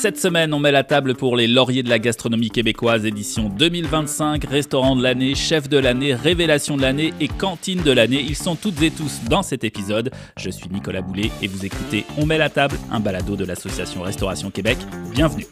Cette semaine, on met la table pour les lauriers de la gastronomie québécoise, édition 2025, restaurant de l'année, chef de l'année, révélation de l'année et cantine de l'année. Ils sont toutes et tous dans cet épisode. Je suis Nicolas Boulet et vous écoutez On met la table, un balado de l'association Restauration Québec. Bienvenue.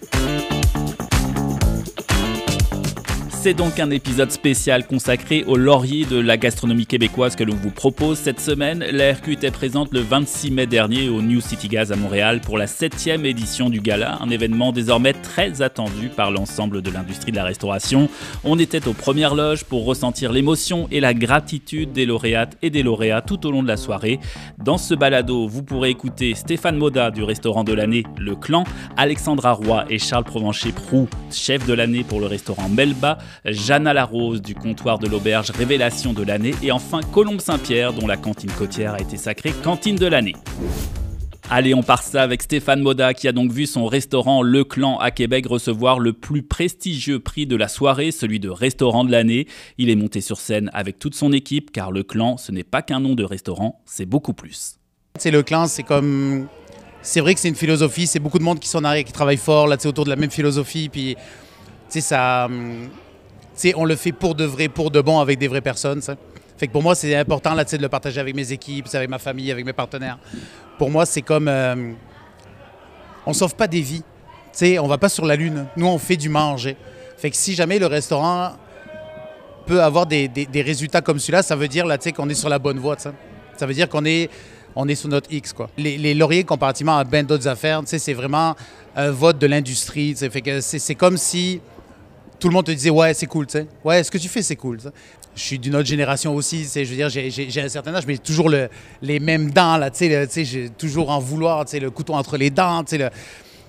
C'est donc un épisode spécial consacré aux lauriers de la gastronomie québécoise que l'on vous propose cette semaine. La RQ était présente le 26 mai dernier au New City Gas à Montréal pour la 7e édition du gala, un événement désormais très attendu par l'ensemble de l'industrie de la restauration. On était aux premières loges pour ressentir l'émotion et la gratitude des lauréates et des lauréats tout au long de la soirée. Dans ce balado, vous pourrez écouter Stéphane Moda du restaurant de l'année Le Clan, Alexandra Roy et Charles Provencher-Proux, chef de l'année pour le restaurant Melba, Jana Larose du comptoir de l'auberge Révélation de l'année et enfin Colombe Saint-Pierre dont la cantine côtière a été sacrée cantine de l'année. Allez, on part ça avec Stéphane Moda qui a donc vu son restaurant Le Clan à Québec recevoir le plus prestigieux prix de la soirée, celui de restaurant de l'année. Il est monté sur scène avec toute son équipe car Le Clan, ce n'est pas qu'un nom de restaurant, c'est beaucoup plus. C'est Le Clan, c'est comme... C'est vrai que c'est une philosophie, c'est beaucoup de monde qui sont en arrière, qui travaillent fort là, autour de la même philosophie, puis ça... on le fait pour de vrai, pour de bon, avec des vraies personnes. T'sais. Fait que pour moi, c'est important là, de le partager avec mes équipes, avec ma famille, avec mes partenaires. Pour moi, c'est comme... on sauve pas des vies. T'sais, on va pas sur la Lune. Nous, on fait du manger. Fait que si jamais le restaurant peut avoir des résultats comme celui-là, ça veut dire là, qu'on est sur la bonne voie. T'sais. Ça veut dire qu'on est sur notre X. Quoi. Les lauriers, comparativement à bien d'autres affaires, c'est vraiment un vote de l'industrie. Fait que c'est comme si... Tout le monde te disait « Ouais, c'est cool, tu sais. Ouais, ce que tu fais, c'est cool. » Je suis d'une autre génération aussi, je veux dire, j'ai un certain âge, mais toujours les mêmes dents, là, tu sais, j'ai toujours en vouloir, tu sais, le couteau entre les dents, tu sais.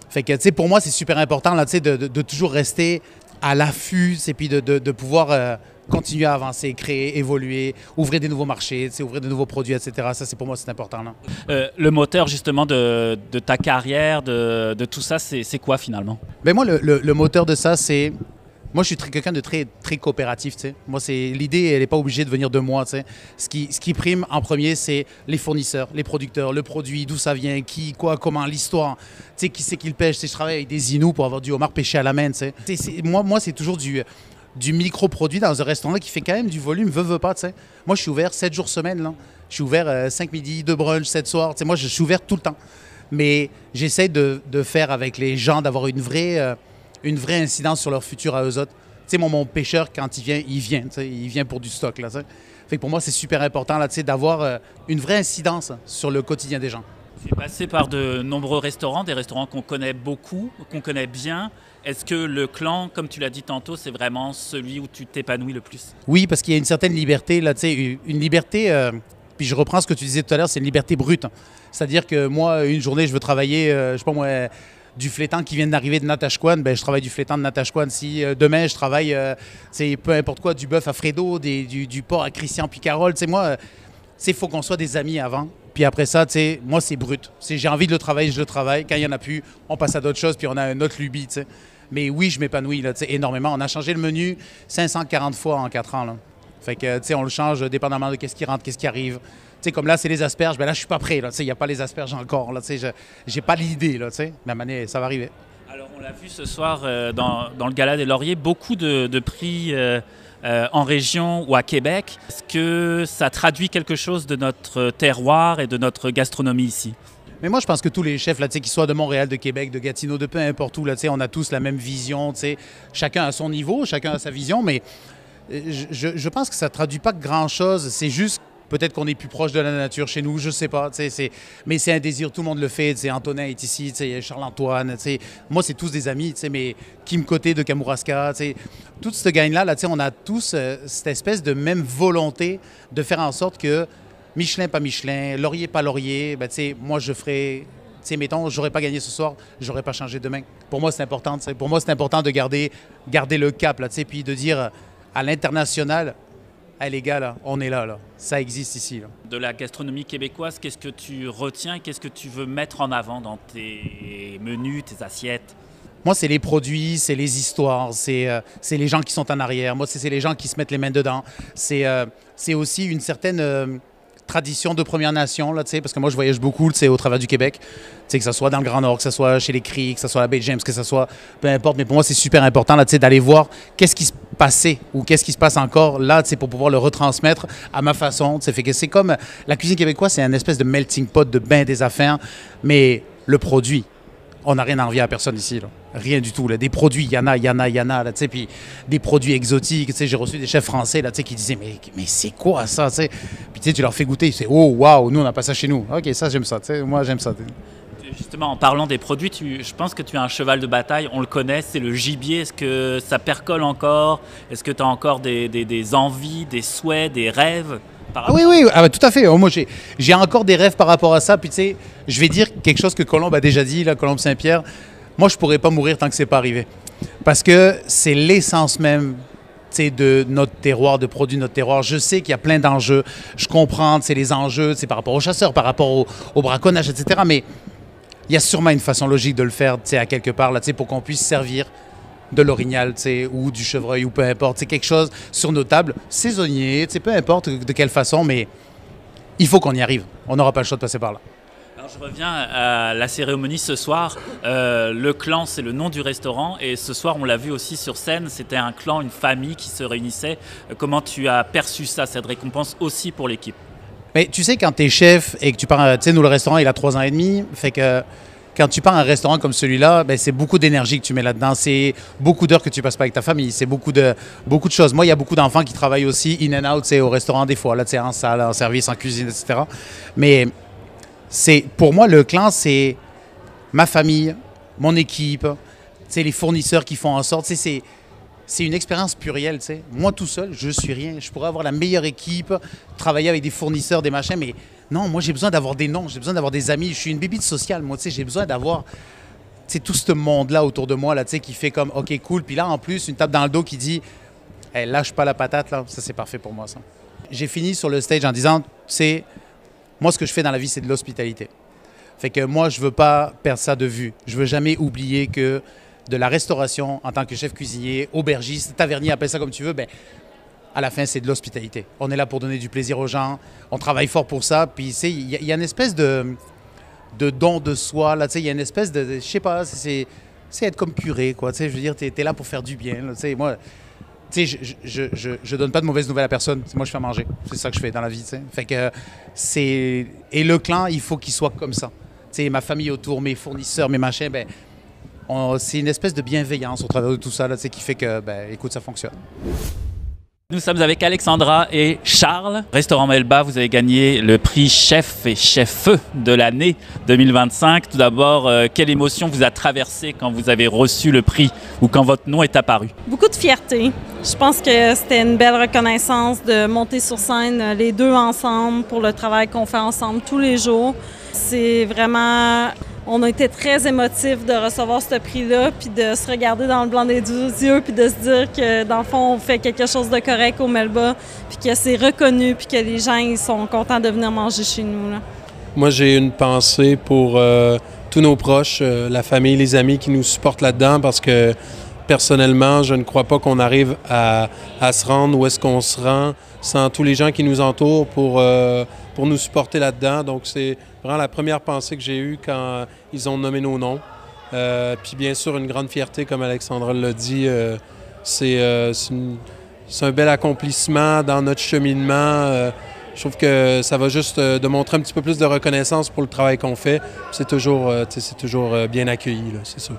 Fait que, tu sais, pour moi, c'est super important, là, tu sais, de toujours rester à l'affût, et puis de pouvoir continuer à avancer, créer, évoluer, ouvrir des nouveaux marchés, tu sais, ouvrir de nouveaux produits, etc. Ça, c'est pour moi, c'est important, là. Le moteur, justement, de ta carrière, de tout ça, c'est quoi, finalement? Ben moi, le moteur de ça, c'est... Moi, je suis quelqu'un de très, très coopératif, tu sais. Moi, l'idée, elle n'est pas obligée de venir de moi, tu sais. Ce qui prime en premier, c'est les fournisseurs, les producteurs, le produit, d'où ça vient, qui, quoi, comment, l'histoire. Tu sais, qui c'est qui le pêche. Tu sais, je travaille avec des Inuits pour avoir du homard pêché à la main, tu sais. Moi, c'est toujours du micro-produit dans un restaurant qui fait quand même du volume, veut pas, tu sais. Moi, je suis ouvert 7 jours semaine, là. Je suis ouvert 5 midi, 2 brunch, 7 soirs. Tu sais, moi, je suis ouvert tout le temps. Mais j'essaie de faire avec les gens, d'avoir une vraie incidence sur leur futur à eux autres. Tu sais, mon pêcheur, quand il vient pour du stock. Là, fait que pour moi, c'est super important là, d'avoir une vraie incidence sur le quotidien des gens. Tu es passé par de nombreux restaurants, des restaurants qu'on connaît beaucoup, qu'on connaît bien. Est-ce que Le Clan, comme tu l'as dit tantôt, c'est vraiment celui où tu t'épanouis le plus? Oui, parce qu'il y a une certaine liberté, là, une liberté... Puis je reprends ce que tu disais tout à l'heure, c'est une liberté brute. C'est-à-dire que moi, une journée, je veux travailler, je sais pas moi... du flétan qui vient d'arriver de Natashquan, ben, je travaille du flétan de Natashquan. Si demain, je travaille, peu importe quoi, du bœuf à Fredo, du porc à Christian Picarol, moi, il faut qu'on soit des amis avant. Puis après ça, moi, c'est brut. J'ai envie de le travailler, je le travaille. Quand il n'y en a plus, on passe à d'autres choses, puis on a une autre lubie. T'sais. Mais oui, je m'épanouis là, énormément. On a changé le menu 540 fois en 4 ans. Là. Fait que, on le change dépendamment de qu'est-ce qui rentre, qu'est-ce qui arrive. T'sais, comme là, c'est les asperges. Ben là, je suis pas prêt. Il n'y a pas les asperges encore. Je n'ai pas l'idée. Mais ça va arriver. Alors, on l'a vu ce soir dans le Gala des Lauriers, beaucoup de prix en région ou à Québec. Est-ce que ça traduit quelque chose de notre terroir et de notre gastronomie ici? Mais moi, je pense que tous les chefs, là, qu'ils soient de Montréal, de Québec, de Gatineau, de peu importe où, là, on a tous la même vision. Chacun a son niveau, chacun a sa vision. Mais je pense que ça ne traduit pas grand-chose. C'est juste... Peut-être qu'on est plus proche de la nature chez nous, je ne sais pas. Mais c'est un désir, tout le monde le fait. Antonin est ici, Charles-Antoine. Moi, c'est tous des amis. Mais Kim Côté de Kamouraska. Toute cette gang-là, on a tous cette espèce de même volonté de faire en sorte que Michelin, pas Michelin, Laurier, pas Laurier, moi, je ferais... mettons, j'aurais pas gagné ce soir, j'aurais pas changé demain. Pour moi, c'est important. Pour moi, c'est important de garder le cap, là, puis de dire à l'international... Hey, les gars, là, on est là. Ça existe ici. Là. De la gastronomie québécoise, qu'est-ce que tu retiens? Qu'est-ce que tu veux mettre en avant dans tes menus, tes assiettes? Moi, c'est les produits, c'est les histoires, c'est les gens qui sont en arrière. Moi, c'est les gens qui se mettent les mains dedans. C'est aussi une certaine... traditions de Premières Nations, là, parce que moi, je voyage beaucoup au travers du Québec, que ce soit dans le Grand Nord, que ce soit chez les Cris, que ce soit à la baie James, que ce soit, peu importe. Mais pour moi, c'est super important là, d'aller voir qu'est-ce qui se passait ou qu'est-ce qui se passe encore là pour pouvoir le retransmettre à ma façon. Fait que c'est comme la cuisine québécoise, c'est une espèce de melting pot de bain des affaires, mais le produit, on n'a rien à envier à personne ici. Là. Rien du tout. Là. Des produits, il y en a. Puis des produits exotiques. J'ai reçu des chefs français là, qui disaient mais c'est quoi ça? T'sais? Puis tu leur fais goûter. C'est oh, waouh, nous, on n'a pas ça chez nous. OK, ça, j'aime ça. Moi, j'aime ça. Justement, en parlant des produits, je pense que tu as un cheval de bataille. On le connaît, c'est le gibier. Est-ce que ça percole encore? Est-ce que tu as encore des envies, des souhaits, des rêves? Oui, tout à fait. Moi, j'ai encore des rêves par rapport à ça. Puis, tu sais, je vais dire quelque chose que Colombe a déjà dit, là, Colombe Saint-Pierre. Moi, je ne pourrais pas mourir tant que ce n'est pas arrivé. Parce que c'est l'essence même de notre terroir, de produits de notre terroir. Je sais qu'il y a plein d'enjeux. Je comprends les enjeux par rapport aux chasseurs, par rapport au braconnage, etc. Mais il y a sûrement une façon logique de le faire à quelque part là, pour qu'on puisse servir de l'orignal ou du chevreuil ou peu importe. Quelque chose sur nos tables, saisonnier, peu importe de quelle façon, mais il faut qu'on y arrive. On n'aura pas le choix de passer par là. Alors je reviens à la cérémonie ce soir. Le clan, c'est le nom du restaurant. Et ce soir, on l'a vu aussi sur scène, c'était un clan, une famille qui se réunissait. Comment tu as perçu ça, cette récompense aussi pour l'équipe? Mais tu sais, quand tu es chef et que tu pars, nous, le restaurant, il a 3 ans et demi, fait que quand tu pars à un restaurant comme celui-là, c'est beaucoup d'énergie que tu mets là-dedans. C'est beaucoup d'heures que tu passes pas avec ta famille. C'est beaucoup de choses. Moi, il y a beaucoup d'enfants qui travaillent aussi in and out, au restaurant des fois, là, en salle, en service, en cuisine, etc. Mais pour moi, le clan, c'est ma famille, mon équipe, les fournisseurs qui font en sorte. C'est une expérience plurielle. Moi, tout seul, je suis rien. Je pourrais avoir la meilleure équipe, travailler avec des fournisseurs, des machins, mais non, moi, j'ai besoin d'avoir des noms, j'ai besoin d'avoir des amis. Je suis une bébite sociale, moi, j'ai besoin d'avoir tout ce monde-là autour de moi, là, qui fait comme, OK, cool. Puis là, en plus, une tape dans le dos qui dit, hey, lâche pas la patate, là. Ça, c'est parfait pour moi, ça. J'ai fini sur le stage en disant, moi, ce que je fais dans la vie, c'est de l'hospitalité. Fait que moi, je veux pas perdre ça de vue. Je veux jamais oublier que de la restauration en tant que chef cuisinier, aubergiste, tavernier, appelle ça comme tu veux, à la fin, c'est de l'hospitalité. On est là pour donner du plaisir aux gens. On travaille fort pour ça. Puis, il y a une espèce de don de soi. Il y a une espèce de je sais pas, c'est être comme curé, quoi. Je veux dire, tu es là pour faire du bien. Là, moi, je donne pas de mauvaises nouvelles à personne. Moi, je fais manger. C'est ça que je fais dans la vie. Fait que et le clan, il faut qu'il soit comme ça. Ma famille autour, mes fournisseurs, mes machins, c'est une espèce de bienveillance au travers de tout ça là, qui fait que, écoute, ça fonctionne. Nous sommes avec Alexandra et Charles. Restaurant Melba, vous avez gagné le prix chef et chef-feu de l'année 2025. Tout d'abord, quelle émotion vous a traversé quand vous avez reçu le prix ou quand votre nom est apparu? Beaucoup de fierté. Je pense que c'était une belle reconnaissance de monter sur scène les deux ensemble pour le travail qu'on fait ensemble tous les jours. C'est vraiment... On a été très émotifs de recevoir ce prix-là, puis de se regarder dans le blanc des yeux, puis de se dire que, dans le fond, on fait quelque chose de correct au Melba, puis que c'est reconnu, puis que les gens ils sont contents de venir manger chez nous. Là. Moi, j'ai une pensée pour tous nos proches, la famille, les amis qui nous supportent là-dedans, parce que, personnellement, je ne crois pas qu'on arrive à se rendre où est-ce qu'on se rend sans tous les gens qui nous entourent pour nous supporter là-dedans. Donc, c'est vraiment la première pensée que j'ai eue quand ils ont nommé nos noms. Puis bien sûr, une grande fierté, comme Alexandra l'a dit. C'est un bel accomplissement dans notre cheminement. Je trouve que ça va juste de montrer un petit peu plus de reconnaissance pour le travail qu'on fait. C'est toujours bien accueilli, là, c'est sûr.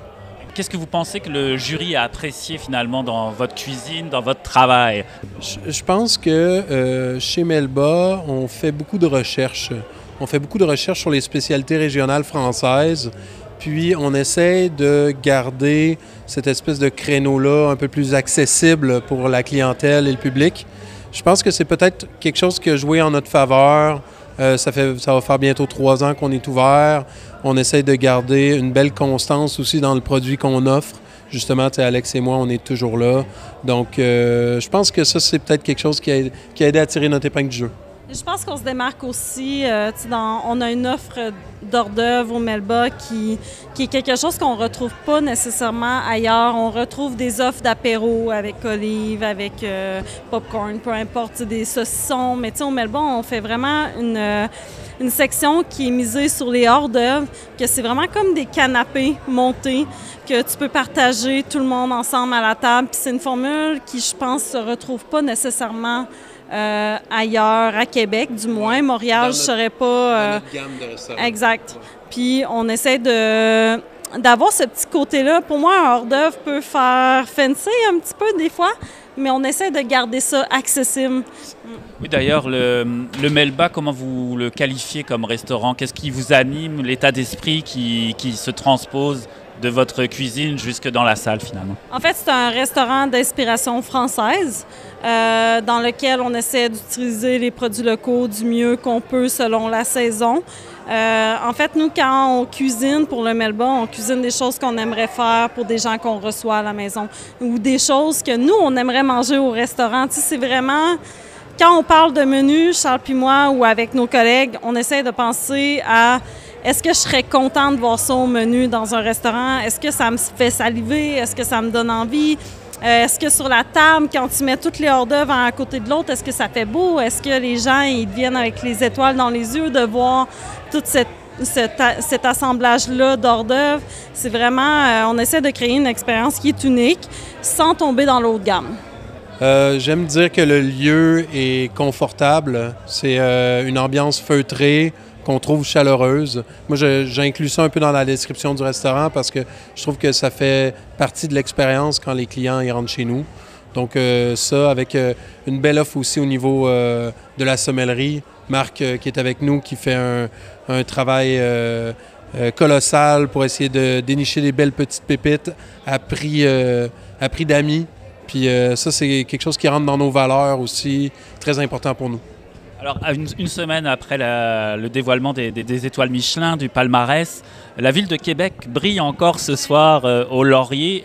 Qu'est-ce que vous pensez que le jury a apprécié finalement dans votre cuisine, dans votre travail? Je pense que chez Melba, on fait beaucoup de recherches. On fait beaucoup de recherches sur les spécialités régionales françaises. Puis on essaie de garder cette espèce de créneau-là un peu plus accessible pour la clientèle et le public. Je pense que c'est peut-être quelque chose qui a joué en notre faveur. Ça va faire bientôt 3 ans qu'on est ouvert. On essaie de garder une belle constance aussi dans le produit qu'on offre. Justement, Alex et moi, on est toujours là. Donc, je pense que ça, c'est peut-être quelque chose qui a aidé à tirer notre épingle du jeu. Je pense qu'on se démarque aussi. On a une offre d'hors d'œuvre au Melba qui est quelque chose qu'on ne retrouve pas nécessairement ailleurs. On retrouve des offres d'apéro avec olives, avec popcorn, peu importe, des saucissons. Mais au Melba, on fait vraiment une section qui est misée sur les hors d'œuvre, que c'est vraiment comme des canapés montés que tu peux partager tout le monde ensemble à la table. Puis c'est une formule qui, je pense, se retrouve pas nécessairement ailleurs, à Québec du moins. Montréal, je ne saurais pas... Dans notre gamme de restaurants. Exact. Puis on essaie d'avoir ce petit côté-là. Pour moi, un hors-d'œuvre peut faire fancy un petit peu des fois, mais on essaie de garder ça accessible. Oui, d'ailleurs, le Melba, comment vous le qualifiez comme restaurant? Qu'est-ce qui vous anime, l'état d'esprit qui se transpose de votre cuisine jusque dans la salle, finalement? En fait, c'est un restaurant d'inspiration française dans lequel on essaie d'utiliser les produits locaux du mieux qu'on peut selon la saison. En fait, nous, quand on cuisine pour le Melba, on cuisine des choses qu'on aimerait faire pour des gens qu'on reçoit à la maison ou des choses que nous, on aimerait manger au restaurant. Tu sais, c'est vraiment... Quand on parle de menu, Charles puis moi, ou avec nos collègues, on essaie de penser à est-ce que je serais contente de voir ça au menu dans un restaurant? Est-ce que ça me fait saliver? Est-ce que ça me donne envie? Est-ce que sur la table, quand tu mets toutes les hors d'œuvre à côté de l'autre, est-ce que ça fait beau? Est-ce que les gens ils viennent avec les étoiles dans les yeux de voir tout cet assemblage-là d'hors d'œuvre? C'est vraiment, on essaie de créer une expérience qui est unique sans tomber dans l'autre gamme. J'aime dire que le lieu est confortable. C'est une ambiance feutrée qu'on trouve chaleureuse. Moi, j'inclus ça un peu dans la description du restaurant parce que je trouve que ça fait partie de l'expérience quand les clients y rentrent chez nous. Donc ça, avec une belle offre aussi au niveau de la sommellerie. Marc qui est avec nous, qui fait un travail colossal pour essayer de dénicher des belles petites pépites à prix d'amis. Puis ça, c'est quelque chose qui rentre dans nos valeurs aussi, très important pour nous. Alors, une semaine après le dévoilement des étoiles Michelin, du palmarès, la ville de Québec brille encore ce soir au Laurier.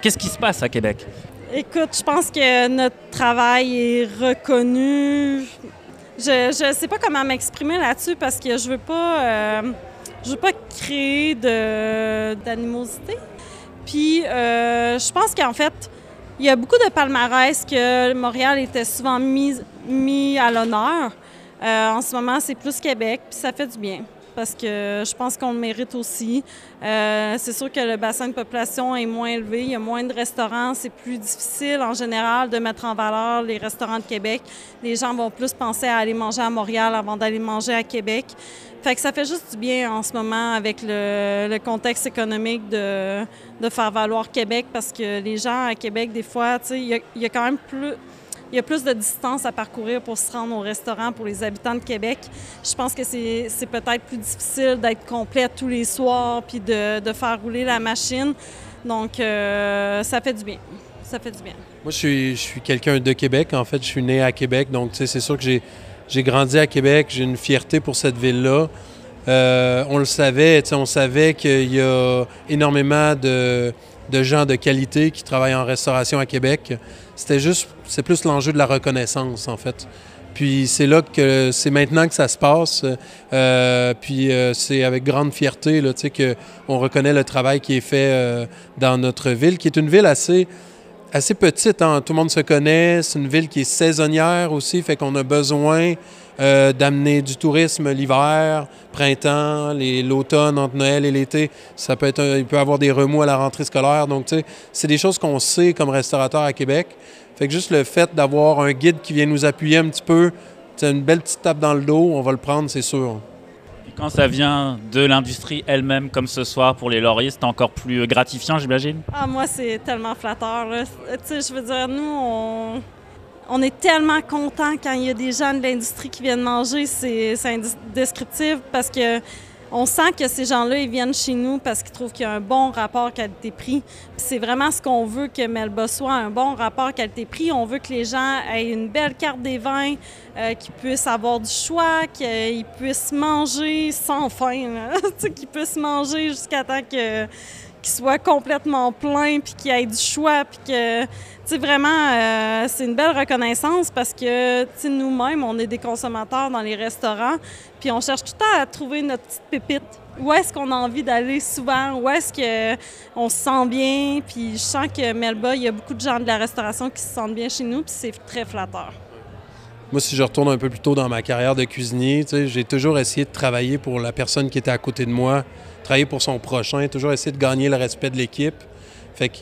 Qu'est-ce qui se passe à Québec? Écoute, je pense que notre travail est reconnu. Je ne sais pas comment m'exprimer là-dessus parce que je veux pas créer d'animosité. Puis, je pense qu'en fait, il y a beaucoup de palmarès que Montréal était souvent mis à l'honneur. En ce moment, c'est plus Québec, puis ça fait du bien parce que je pense qu'on le mérite aussi. C'est sûr que le bassin de population est moins élevé, il y a moins de restaurants, c'est plus difficile en général de mettre en valeur les restaurants de Québec. Les gens vont plus penser à aller manger à Montréal avant d'aller manger à Québec. Fait que ça fait juste du bien en ce moment avec le contexte économique de faire valoir Québec parce que les gens à Québec, des fois, tu sais, il y a quand même plus de distance à parcourir pour se rendre au restaurant pour les habitants de Québec. Je pense que c'est peut-être plus difficile d'être complet tous les soirs puis de faire rouler la machine. Donc, ça fait du bien. Ça fait du bien. Moi, je suis quelqu'un de Québec. En fait, je suis né à Québec. Donc, tu sais, c'est sûr que j'ai grandi à Québec. J'ai une fierté pour cette ville-là. On le savait, tu sais, on savait qu'il y a énormément de gens de qualité qui travaillent en restauration à Québec. C'est plus l'enjeu de la reconnaissance, en fait. Puis c'est maintenant que ça se passe. C'est avec grande fierté là, tu sais, qu'on reconnaît le travail qui est fait dans notre ville, qui est une ville assez petite. Hein? Tout le monde se connaît. C'est une ville qui est saisonnière aussi, fait qu'on a besoin d'amener du tourisme l'hiver, printemps, l'automne, entre Noël et l'été. Il peut y avoir des remous à la rentrée scolaire. Donc, tu sais, c'est des choses qu'on sait comme restaurateur à Québec. Fait que juste le fait d'avoir un guide qui vient nous appuyer un petit peu, c'est une belle petite tape dans le dos, on va le prendre, c'est sûr. Et quand ça vient de l'industrie elle-même, comme ce soir pour les Lauriers, c'est encore plus gratifiant, j'imagine? Ah, moi, c'est tellement flatteur. Tu sais, je veux dire, nous, on est tellement contents quand il y a des gens de l'industrie qui viennent manger. C'est indescriptible parce que on sent que ces gens-là, ils viennent chez nous parce qu'ils trouvent qu'il y a un bon rapport qualité-prix. Puis c'est vraiment ce qu'on veut que Melba soit, un bon rapport qualité-prix. On veut que les gens aient une belle carte des vins, qu'ils puissent avoir du choix, qu'ils puissent manger sans faim, qu'ils puissent manger jusqu'à temps qu'il soit complètement plein, puis qu'il y ait du choix, puis que, tu sais, vraiment, c'est une belle reconnaissance parce que, tu sais, nous-mêmes, on est des consommateurs dans les restaurants, puis on cherche tout le temps à trouver notre petite pépite. Où est-ce qu'on a envie d'aller souvent? Où est-ce qu'on se sent bien? Puis je sens que Melba, il y a beaucoup de gens de la restauration qui se sentent bien chez nous, puis c'est très flatteur. Moi, si je retourne un peu plus tôt dans ma carrière de cuisinier, j'ai toujours essayé de travailler pour la personne qui était à côté de moi, travailler pour son prochain, toujours essayer de gagner le respect de l'équipe. Fait que,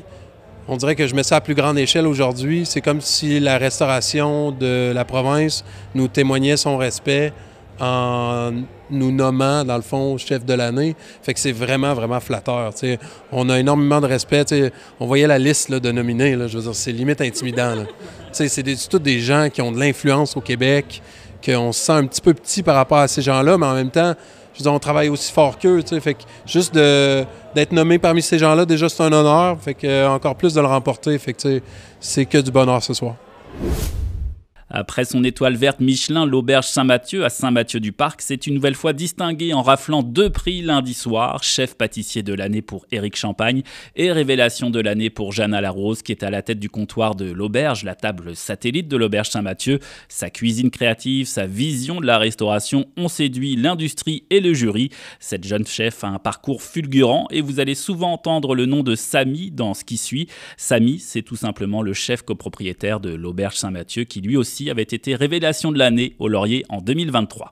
on dirait que je mets ça à plus grande échelle aujourd'hui. C'est comme si la restauration de la province nous témoignait son respect en nous nommant, dans le fond, chef de l'année. Fait que c'est vraiment, vraiment flatteur. T'sais. On a énormément de respect. T'sais. On voyait la liste là, de nominés. Là, je veux dire, c'est limite intimidant. Là. C'est tous des gens qui ont de l'influence au Québec, qu'on se sent un petit peu petit par rapport à ces gens-là, mais en même temps, je veux dire, on travaille aussi fort qu'eux. Fait que juste d'être nommé parmi ces gens-là, déjà, c'est un honneur. Fait que, encore plus de le remporter. Fait que, c'est que du bonheur ce soir. Après son étoile verte Michelin, l'auberge Saint-Mathieu à Saint-Mathieu-du-Parc s'est une nouvelle fois distinguée en raflant 2 prix lundi soir, chef pâtissier de l'année pour Éric Champagne et révélation de l'année pour Jeanne Larose qui est à la tête du comptoir de l'auberge, la table satellite de l'auberge Saint-Mathieu. Sa cuisine créative, sa vision de la restauration ont séduit l'industrie et le jury. Cette jeune chef a un parcours fulgurant et vous allez souvent entendre le nom de Samy dans ce qui suit. Samy, c'est tout simplement le chef copropriétaire de l'auberge Saint-Mathieu qui lui aussi avait été révélation de l'année au Laurier en 2023.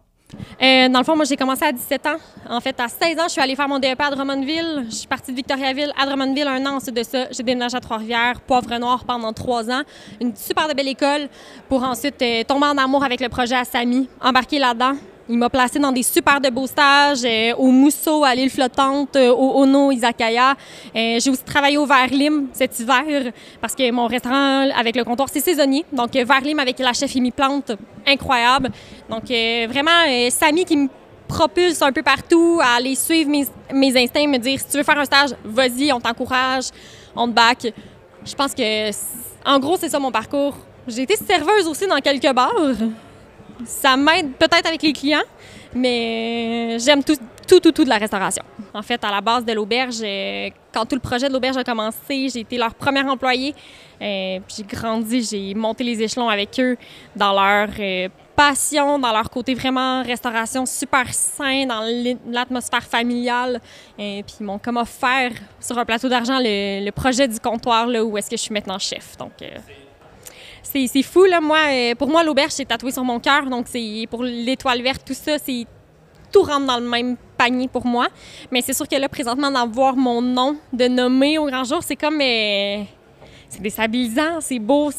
Dans le fond, moi, j'ai commencé à 17 ans. En fait, à 16 ans, je suis allée faire mon DEP à Drummondville. Je suis partie de Victoriaville à Drummondville 1 an. Ensuite de ça, j'ai déménagé à Trois-Rivières, Poivre-Noir pendant 3 ans. Une super de belle école pour ensuite tomber en amour avec le projet à Samy, embarquer là-dedans. Il m'a placé dans des super de beaux stages, au Mousseau, à l'île flottante, au Ono, Izakaya. J'ai aussi travaillé au Verlim cet hiver parce que mon restaurant avec le comptoir, c'est saisonnier. Donc, Verlim avec la chef Amy Plante, incroyable. Donc, vraiment, Samy qui me propulse un peu partout à aller suivre mes instincts, me dire, si tu veux faire un stage, vas-y, on t'encourage, on te back. Je pense que, en gros, c'est ça mon parcours. J'ai été serveuse aussi dans quelques bars. Ça m'aide peut-être avec les clients, mais j'aime tout de la restauration. En fait, à la base de l'auberge, quand tout le projet de l'auberge a commencé, j'ai été leur première employée. Puis j'ai grandi, j'ai monté les échelons avec eux dans leur passion, dans leur côté vraiment restauration super sain, dans l'atmosphère familiale. Puis ils m'ont comme offert sur un plateau d'argent le projet du comptoir là, où est-ce que je suis maintenant chef. Donc, c'est fou, là. Pour moi, l'auberge, c'est tatoué sur mon cœur. Donc, c'est pour l'étoile verte, tout ça, tout rentre dans le même panier pour moi. Mais c'est sûr que là, présentement, d'avoir mon nom, de nommer au grand jour, c'est comme... c'est déstabilisant, c'est beau,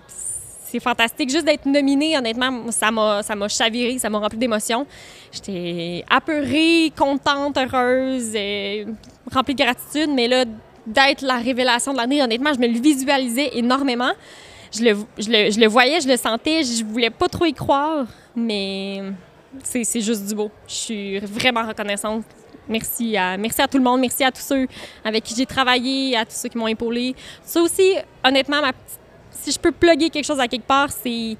c'est fantastique. Juste d'être nominée, honnêtement, ça m'a chaviré, ça m'a rempli d'émotions. J'étais apeurée, contente, heureuse, remplie de gratitude. Mais là, d'être la révélation de l'année, honnêtement, je me le visualisais énormément. Je le voyais, je le sentais, je voulais pas trop y croire, mais c'est juste du beau. Je suis vraiment reconnaissante. Merci à tout le monde, merci à tous ceux avec qui j'ai travaillé, à tous ceux qui m'ont épaulé. Ça aussi, honnêtement, si je peux plugger quelque chose à quelque part, c'est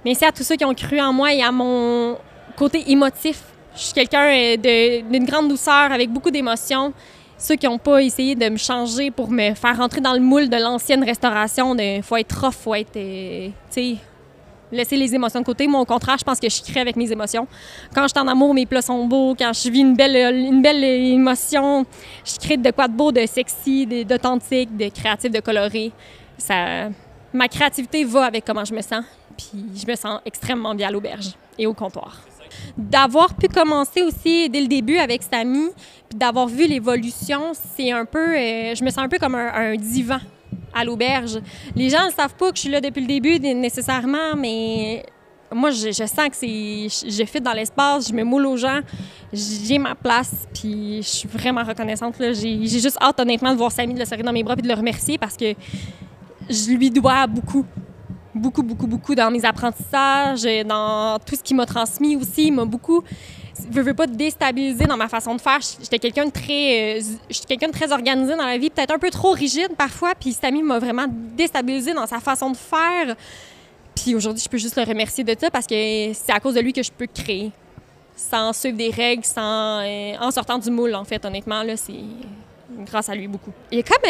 merci à tous ceux qui ont cru en moi et à mon côté émotif. Je suis quelqu'un d'une grande douceur, avec beaucoup d'émotions. Ceux qui n'ont pas essayé de me changer pour me faire rentrer dans le moule de l'ancienne restauration, faut être rough, faut être, tu sais, laisser les émotions de côté. Moi, au contraire, je pense que je crée avec mes émotions. Quand je suis en amour, mes plats sont beaux. Quand je vis une belle émotion, je crée de quoi de beau, de sexy, d'authentique, de créatif, de coloré. Ma créativité va avec comment je me sens. Puis je me sens extrêmement bien à l'auberge et au comptoir. D'avoir pu commencer aussi dès le début avec Samy, puis d'avoir vu l'évolution, c'est un peu... je me sens un peu comme un divan à l'auberge. Les gens ne savent pas que je suis là depuis le début nécessairement, mais moi, je sens que je fit dans l'espace, je me moule aux gens, j'ai ma place, puis je suis vraiment reconnaissante. Là. J'ai juste hâte, honnêtement, de voir Samy, de le serrer dans mes bras puis de le remercier parce que je lui dois beaucoup. Beaucoup dans mes apprentissages, dans tout ce qu'il m'a transmis aussi. Il m'a beaucoup, je veux pas déstabiliser dans ma façon de faire. J'étais quelqu'un de très organisé dans la vie, peut-être un peu trop rigide parfois, puis Samy m'a vraiment déstabilisé dans sa façon de faire. Puis aujourd'hui, je peux juste le remercier de ça parce que c'est à cause de lui que je peux créer, sans suivre des règles, en sortant du moule, en fait, honnêtement. Là, c'est grâce à lui beaucoup. Il y a comme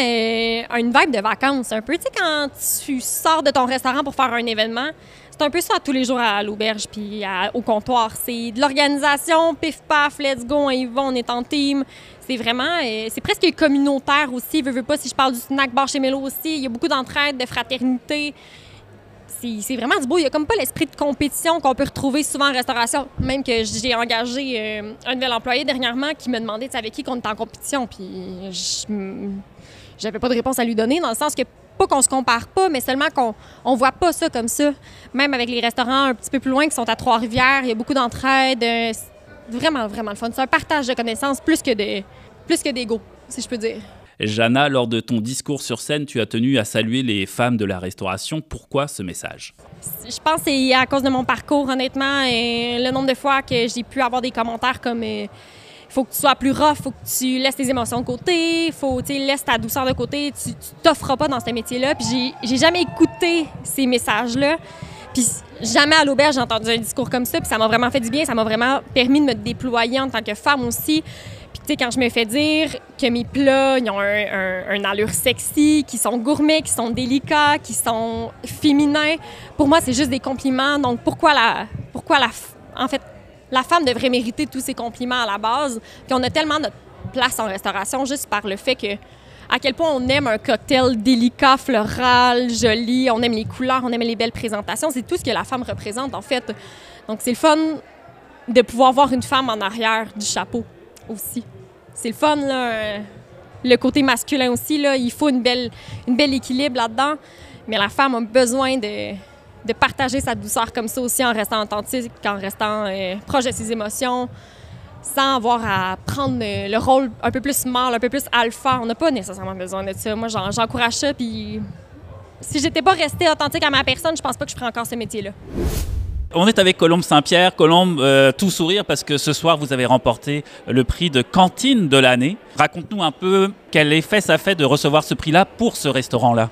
une vibe de vacances un peu. Tu sais, quand tu sors de ton restaurant pour faire un événement, c'est un peu ça tous les jours à l'auberge puis au comptoir. C'est de l'organisation, pif-paf, let's go, on y va, on est en team. C'est vraiment, c'est presque communautaire aussi. Veux pas, si je parle du snack bar chez Mélo aussi, il y a beaucoup d'entraide, de fraternité. C'est vraiment du beau. Il n'y a comme pas l'esprit de compétition qu'on peut retrouver souvent en restauration. Même que j'ai engagé un nouvel employé dernièrement qui me demandait avec qui qu'on était en compétition. Puis j'avais pas de réponse à lui donner, dans le sens que pas qu'on se compare pas, mais seulement qu'on voit pas ça comme ça. Même avec les restaurants un petit peu plus loin qui sont à Trois-Rivières, il y a beaucoup d'entraide. Vraiment, vraiment le fun. C'est un partage de connaissances plus que d'ego, si je peux dire. Jana, lors de ton discours sur scène, tu as tenu à saluer les femmes de la restauration. Pourquoi ce message? Je pense que c'est à cause de mon parcours, honnêtement. Et le nombre de fois que j'ai pu avoir des commentaires comme faut que tu sois plus rough, faut que tu laisses tes émotions de côté, faut que tu laisses ta douceur de côté, tu t'offres pas dans ce métier-là. Puis j'ai jamais écouté ces messages-là. Puis jamais à l'auberge j'ai entendu un discours comme ça. Puis ça m'a vraiment fait du bien, ça m'a vraiment permis de me déployer en tant que femme aussi. Puis tu sais, quand je me fais dire que mes plats, ils ont un allure sexy, qu'ils sont gourmets, qu'ils sont délicats, qu'ils sont féminins, pour moi, c'est juste des compliments. Donc pourquoi la femme devrait mériter tous ces compliments à la base? Puis on a tellement notre place en restauration juste par le fait que à quel point on aime un cocktail délicat, floral, joli, on aime les couleurs, on aime les belles présentations. C'est tout ce que la femme représente, en fait. Donc, c'est le fun de pouvoir voir une femme en arrière du chapeau aussi. C'est le fun, là. Le côté masculin aussi, là, il faut une belle équilibre là-dedans. Mais la femme a besoin de partager sa douceur comme ça aussi en restant authentique, en restant proche de ses émotions, sans avoir à prendre le rôle un peu plus mâle, un peu plus alpha. On n'a pas nécessairement besoin de ça. Moi, j'encourage ça, puis si j'étais pas restée authentique à ma personne, je pense pas que je ferais encore ce métier-là. On est avec Colombe Saint-Pierre. Colombe, tout sourire parce que ce soir, vous avez remporté le prix de cantine de l'année. Raconte-nous un peu quel effet ça fait de recevoir ce prix-là pour ce restaurant-là.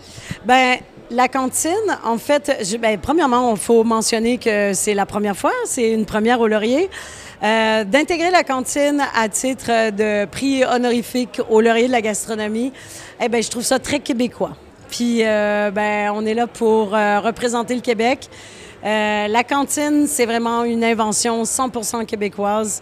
La cantine, en fait, premièrement, il faut mentionner que c'est la première fois, c'est une première au Laurier. D'intégrer la cantine à titre de prix honorifique au Laurier de la gastronomie, je trouve ça très québécois. Puis, on est là pour représenter le Québec. La cantine, c'est vraiment une invention 100% québécoise.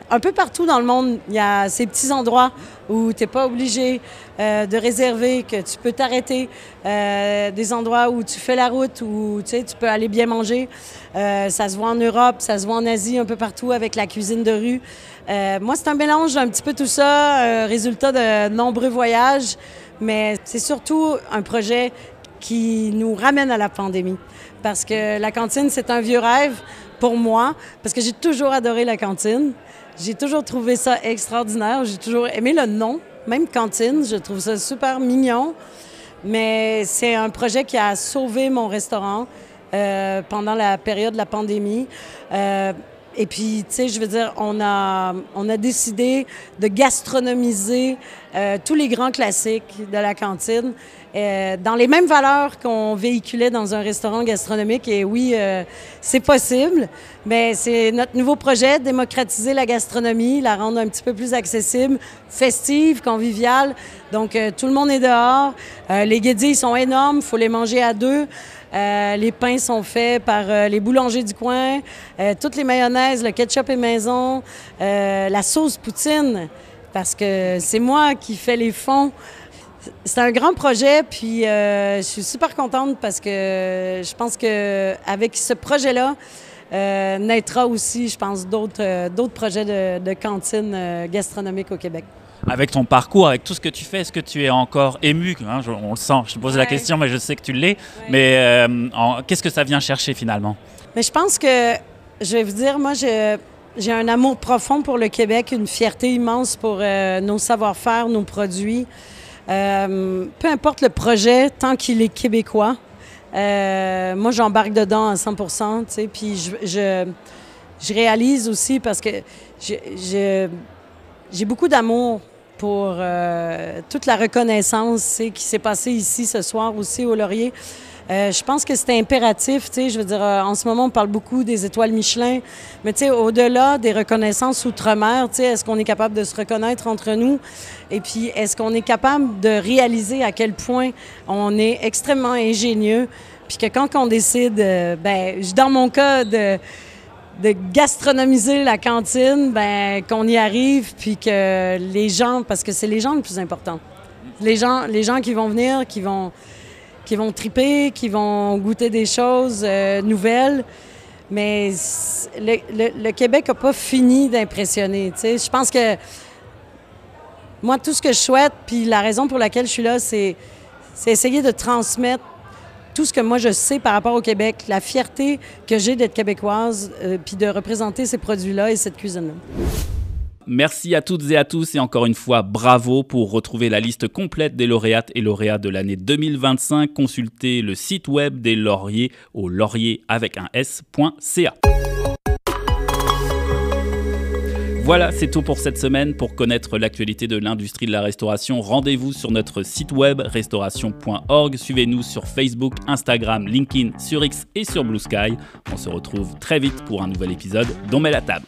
Un peu partout dans le monde, il y a ces petits endroits où tu n'es pas obligé de réserver, que tu peux t'arrêter, des endroits où tu fais la route, où tu peux aller bien manger. Ça se voit en Europe, ça se voit en Asie, un peu partout avec la cuisine de rue. Moi, c'est un mélange d'un petit peu tout ça, résultat de nombreux voyages, mais c'est surtout un projet qui nous ramène à la pandémie. Parce que la cantine, c'est un vieux rêve pour moi, parce que j'ai toujours adoré la cantine. J'ai toujours trouvé ça extraordinaire. J'ai toujours aimé le nom, même cantine. Je trouve ça super mignon. Mais c'est un projet qui a sauvé mon restaurant pendant la période de la pandémie. Et puis, tu sais, je veux dire, on a décidé de gastronomiser tous les grands classiques de la cantine dans les mêmes valeurs qu'on véhiculait dans un restaurant gastronomique. Et oui, c'est possible, mais c'est notre nouveau projet, démocratiser la gastronomie, la rendre un petit peu plus accessible, festive, conviviale. Donc, tout le monde est dehors. Les guédilles sont énormes, il faut les manger à deux. Les pains sont faits par les boulangers du coin. Toutes les mayonnaises, le ketchup est maison. La sauce poutine, parce que c'est moi qui fais les fonds. C'est un grand projet, puis je suis super contente parce que je pense qu'avec ce projet-là, naîtra aussi, je pense, d'autres projets de cantine gastronomique au Québec. Avec ton parcours, avec tout ce que tu fais, est-ce que tu es encore ému? On le sent, je te pose la question, mais je sais que tu l'es. Ouais. Mais qu'est-ce que ça vient chercher finalement? Mais je pense que, je vais vous dire, moi, j'ai un amour profond pour le Québec, une fierté immense pour nos savoir-faire, nos produits. Peu importe le projet, tant qu'il est québécois, moi, j'embarque dedans à 100%, tu sais, puis je réalise aussi parce que j'ai beaucoup d'amour pour toute la reconnaissance qui s'est passée ici ce soir aussi au Laurier. Je pense que c'est impératif, tu sais, je veux dire, en ce moment, on parle beaucoup des étoiles Michelin, mais tu sais, au-delà des reconnaissances outre-mer, tu sais, est-ce qu'on est capable de se reconnaître entre nous? Et puis, est-ce qu'on est capable de réaliser à quel point on est extrêmement ingénieux? Puis que quand on décide, dans mon cas, de gastronomiser la cantine, qu'on y arrive, puis que les gens, parce que c'est les gens le plus important. Les gens qui vont venir, qui vont triper, qui vont goûter des choses nouvelles. Mais le Québec n'a pas fini d'impressionner. Tu sais, je pense que moi, tout ce que je souhaite, puis la raison pour laquelle je suis là, c'est essayer de transmettre tout ce que moi je sais par rapport au Québec, la fierté que j'ai d'être québécoise, puis de représenter ces produits-là et cette cuisine-là. Merci à toutes et à tous et encore une fois, bravo. Pour retrouver la liste complète des lauréates et lauréats de l'année 2025, consultez le site web des Lauriers au laurier.ca. Voilà, c'est tout pour cette semaine. Pour connaître l'actualité de l'industrie de la restauration, rendez-vous sur notre site web restauration.org. Suivez-nous sur Facebook, Instagram, LinkedIn, sur X et sur Blue Sky. On se retrouve très vite pour un nouvel épisode d'On met la table.